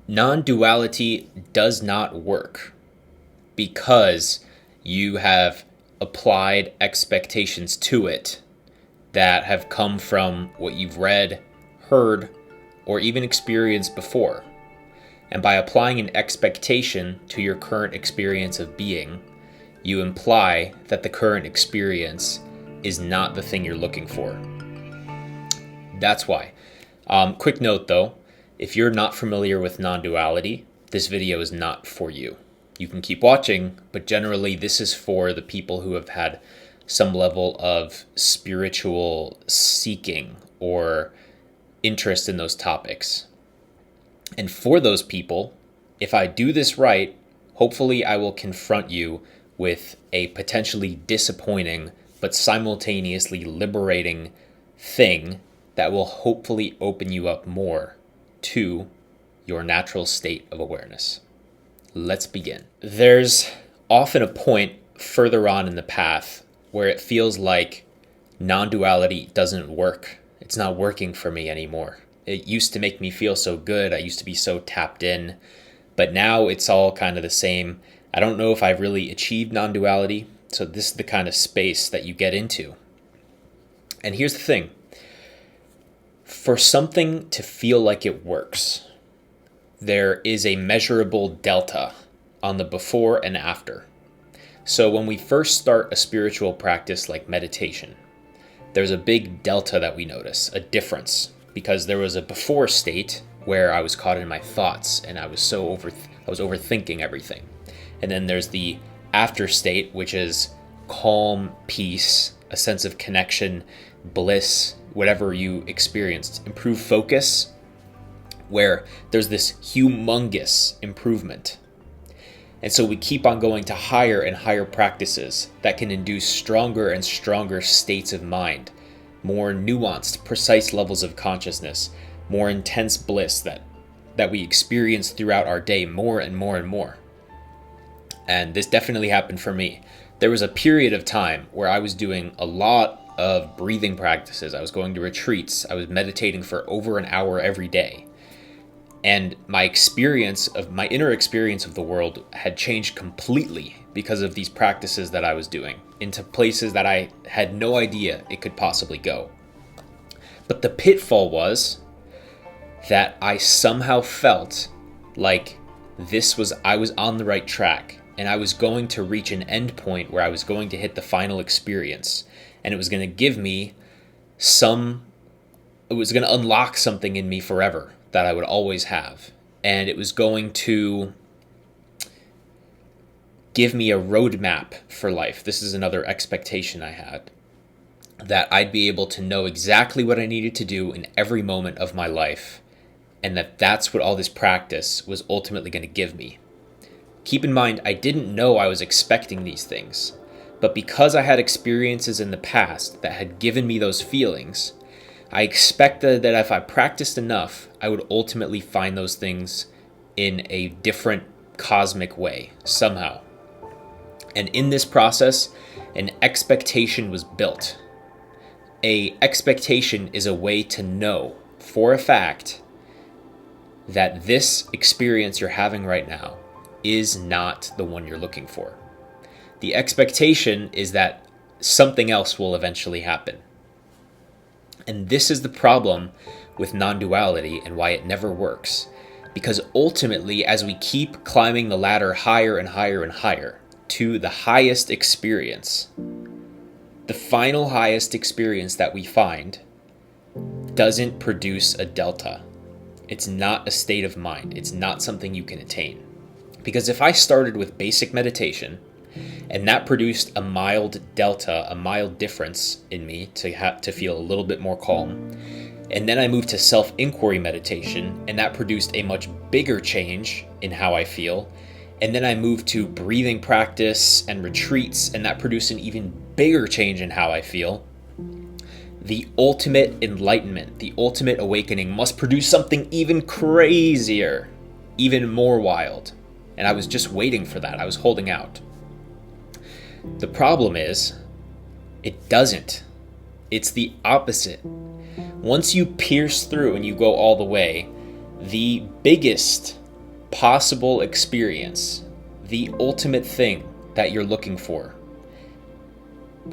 Non-duality does not work because you have applied expectations to it that have come from what you've read, heard, or even experienced before. And by applying an expectation to your current experience of being, you imply that the current experience is not the thing you're looking for. That's why. Quick note though, if you're not familiar with non-duality, this video is not for you. You can keep watching, but generally this is for the people who have had some level of spiritual seeking or interest in those topics. And for those people, if I do this right, hopefully I will confront you with a potentially disappointing but simultaneously liberating thing that will hopefully open you up more to your natural state of awareness. Let's begin. There's often a point further on in the path where it feels like non-duality doesn't work. It's not working for me anymore. It used to make me feel so good. I used to be so tapped in, but now it's all kind of the same. I don't know if I've really achieved non-duality, so this is the kind of space that you get into. And here's the thing. For something to feel like it works, there is a measurable delta on the before and after. So when we first start a spiritual practice like meditation, there's a big delta that we notice, a difference, because there was a before state where I was caught in my thoughts and I was overthinking everything. And then there's the after state, which is calm, peace, a sense of connection, bliss, whatever you experienced, improved focus, where there's this humongous improvement. And so we keep on going to higher and higher practices that can induce stronger and stronger states of mind, more nuanced, precise levels of consciousness, more intense bliss that we experience throughout our day more and more and more. And this definitely happened for me. There was a period of time where I was doing a lot of breathing practices. I was going to retreats. I was meditating for over an hour every day. And my inner experience of the world had changed completely because of these practices that I was doing into places that I had no idea it could possibly go. But the pitfall was that I somehow felt like I was on the right track and I was going to reach an end point where I was going to hit the final experience and it was going to give me it was going to unlock something in me forever that I would always have. And it was going to give me a roadmap for life. This is another expectation I had, that I'd be able to know exactly what I needed to do in every moment of my life, and that's what all this practice was ultimately going to give me. Keep in mind, I didn't know I was expecting these things, but because I had experiences in the past that had given me those feelings, I expected that if I practiced enough, I would ultimately find those things in a different cosmic way, somehow. And in this process, an expectation was built. An expectation is a way to know for a fact that this experience you're having right now is not the one you're looking for. The expectation is that something else will eventually happen. And this is the problem with non-duality and why it never works. Because ultimately, as we keep climbing the ladder higher and higher and higher to the highest experience, the final highest experience that we find doesn't produce a delta. It's not a state of mind. It's not something you can attain. Because if I started with basic meditation, and that produced a mild delta, a mild difference in me to feel a little bit more calm. And then I moved to self-inquiry meditation, and that produced a much bigger change in how I feel. And then I moved to breathing practice and retreats, and that produced an even bigger change in how I feel. The ultimate enlightenment, the ultimate awakening must produce something even crazier, even more wild. And I was just waiting for that. I was holding out. The problem is, it doesn't. It's the opposite. Once you pierce through and you go all the way, the biggest possible experience, the ultimate thing that you're looking for,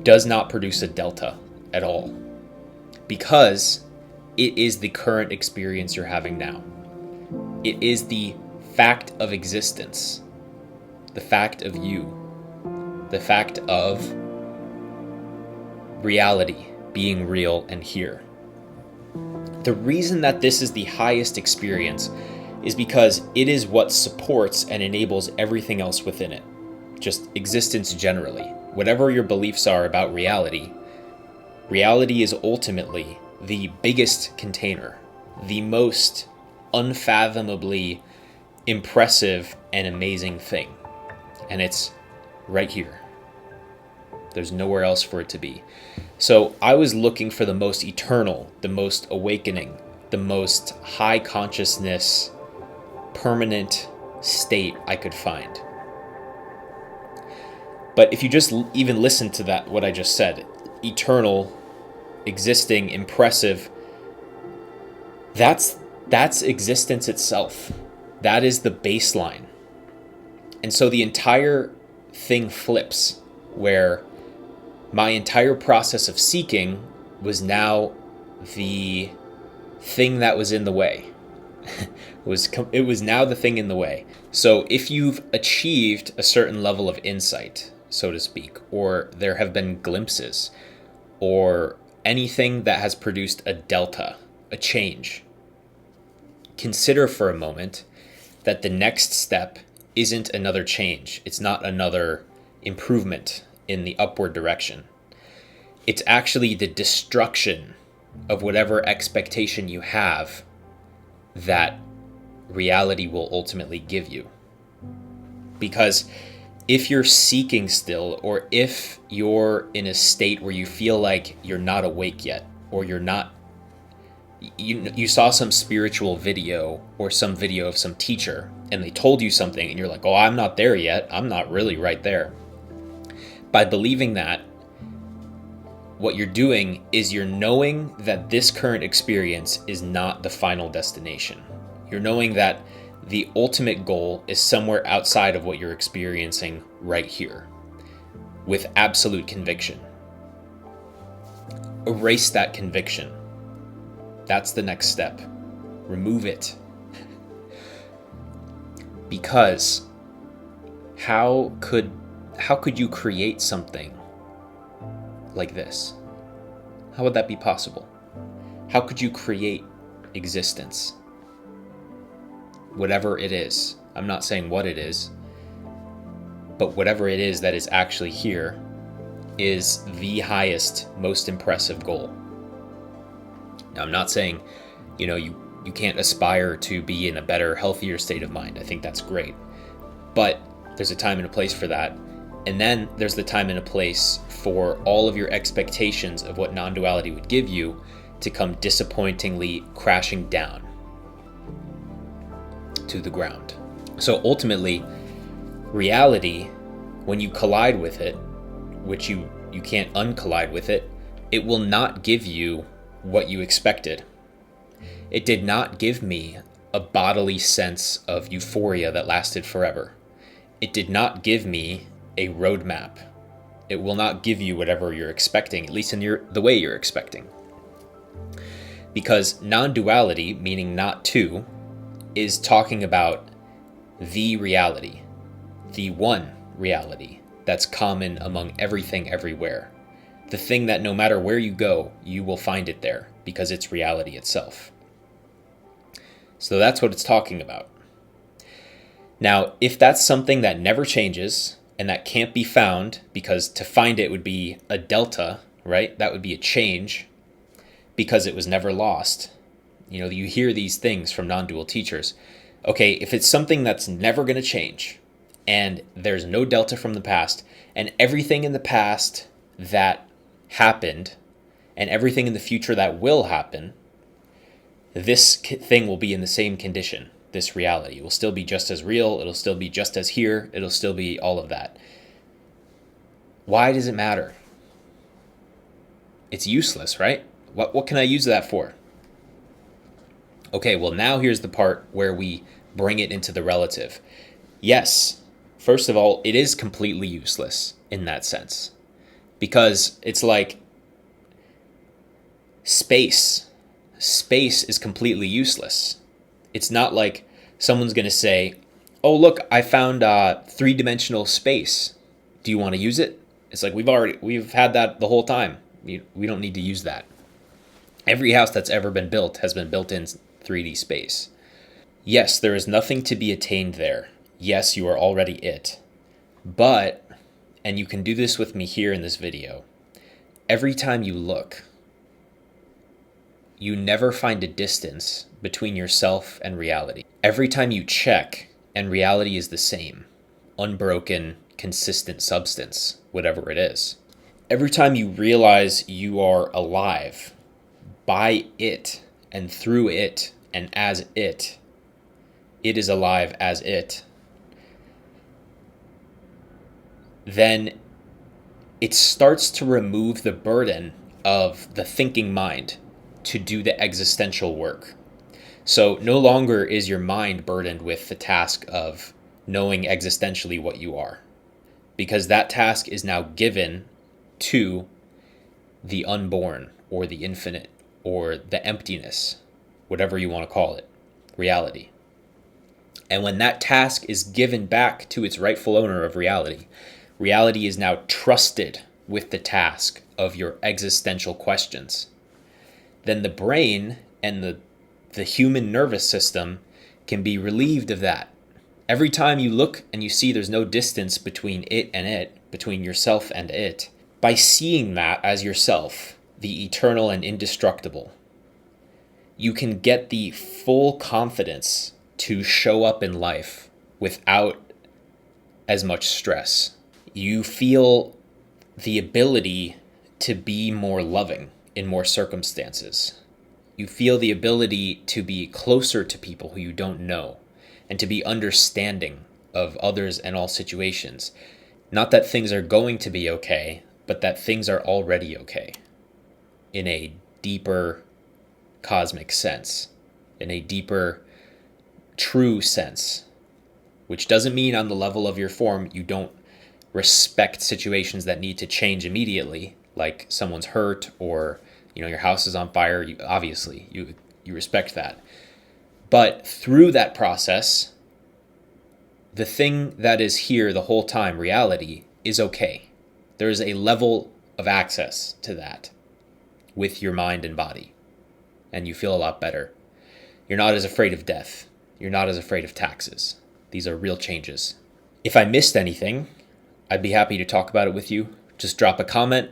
does not produce a delta at all, because it is the current experience you're having now. It is the fact of existence, the fact of you, the fact of reality being real and here. The reason that this is the highest experience is because it is what supports and enables everything else within it, just existence generally. Whatever your beliefs are about reality, reality is ultimately the biggest container, the most unfathomably impressive and amazing thing. And it's right here. There's nowhere else for it to be. So I was looking for the most eternal, the most awakening, the most high consciousness, permanent state I could find. But if you just even listen to that, what I just said, eternal, existing, impressive, that's existence itself. That is the baseline. And so the entire thing flips, where my entire process of seeking was now the thing that was in the way. It was now the thing in the way. So if you've achieved a certain level of insight, so to speak, or there have been glimpses, or anything that has produced a delta, a change, consider for a moment that the next step isn't another change. It's not another improvement in the upward direction. It's actually the destruction of whatever expectation you have that reality will ultimately give you. Because if you're seeking still, or if you're in a state where you feel like you're not awake yet, or you saw some spiritual video or some video of some teacher and they told you something and you're like, oh, I'm not there yet. I'm not really right there. By believing that, what you're doing is you're knowing that this current experience is not the final destination. You're knowing that the ultimate goal is somewhere outside of what you're experiencing right here, with absolute conviction. Erase that conviction. That's the next step. Remove it. Because how could you create something like this? How would that be possible? How could you create existence? Whatever it is. I'm not saying what it is, but whatever it is that is actually here is the highest, most impressive goal. Now, I'm not saying, you can't aspire to be in a better, healthier state of mind. I think that's great. But there's a time and a place for that. And then there's the time and a place for all of your expectations of what non-duality would give you to come disappointingly crashing down to the ground. So ultimately, reality, when you collide with it, which you can't uncollide with it, it will not give you what you expected. It did not give me a bodily sense of euphoria that lasted forever. It did not give me a roadmap. It will not give you whatever you're expecting, at least in the way you're expecting. Because non-duality, meaning not two, is talking about the reality, the one reality that's common among everything everywhere. The thing that no matter where you go, you will find it there because it's reality itself. So that's what it's talking about. Now, if that's something that never changes and that can't be found, because to find it would be a delta, right? That would be a change because it was never lost. You hear these things from non-dual teachers. Okay, if it's something that's never going to change and there's no delta from the past, and everything in the past that happened and everything in the future that will happen, this thing will be in the same condition. This reality will still be just as real. It'll still be just as here. It'll still be all of that. Why does it matter? It's useless, right? What can I use that for? Okay, well, now here's the part where we bring it into the relative. Yes, first of all, it is completely useless in that sense, because it's like space. Space is completely useless. It's not like someone's going to say, oh, look, I found three-dimensional space. Do you want to use it? It's like we've had that the whole time. We don't need to use that. Every house that's ever been built has been built in 3D space. Yes, there is nothing to be attained there. Yes, you are already it. But, and you can do this with me here in this video, every time you look, you never find a distance between yourself and reality. Every time you check, and reality is the same, unbroken, consistent substance, whatever it is. Every time you realize you are alive by it and through it and as it is alive as it, then it starts to remove the burden of the thinking mind to do the existential work. So no longer is your mind burdened with the task of knowing existentially what you are, because that task is now given to the unborn or the infinite or the emptiness, whatever you want to call it, reality. And when that task is given back to its rightful owner of reality, reality is now trusted with the task of your existential questions. Then the brain and the human nervous system can be relieved of that. Every time you look and you see there's no distance between it and it, between yourself and it, by seeing that as yourself, the eternal and indestructible, you can get the full confidence to show up in life without as much stress. You feel the ability to be more loving in more circumstances. You feel the ability to be closer to people who you don't know and to be understanding of others and all situations. Not that things are going to be okay, but that things are already okay in a deeper cosmic sense, in a deeper true sense, which doesn't mean on the level of your form you don't respect situations that need to change immediately, like someone's hurt or your house is on fire. You respect that. But through that process, the thing that is here the whole time, reality, is okay. There is a level of access to that with your mind and body, and you feel a lot better. You're not as afraid of death. You're not as afraid of taxes. These are real changes. If I missed anything, I'd be happy to talk about it with you. Just drop a comment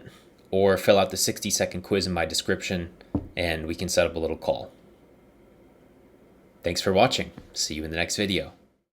or fill out the 60-second quiz in my description, and we can set up a little call. Thanks for watching. See you in the next video.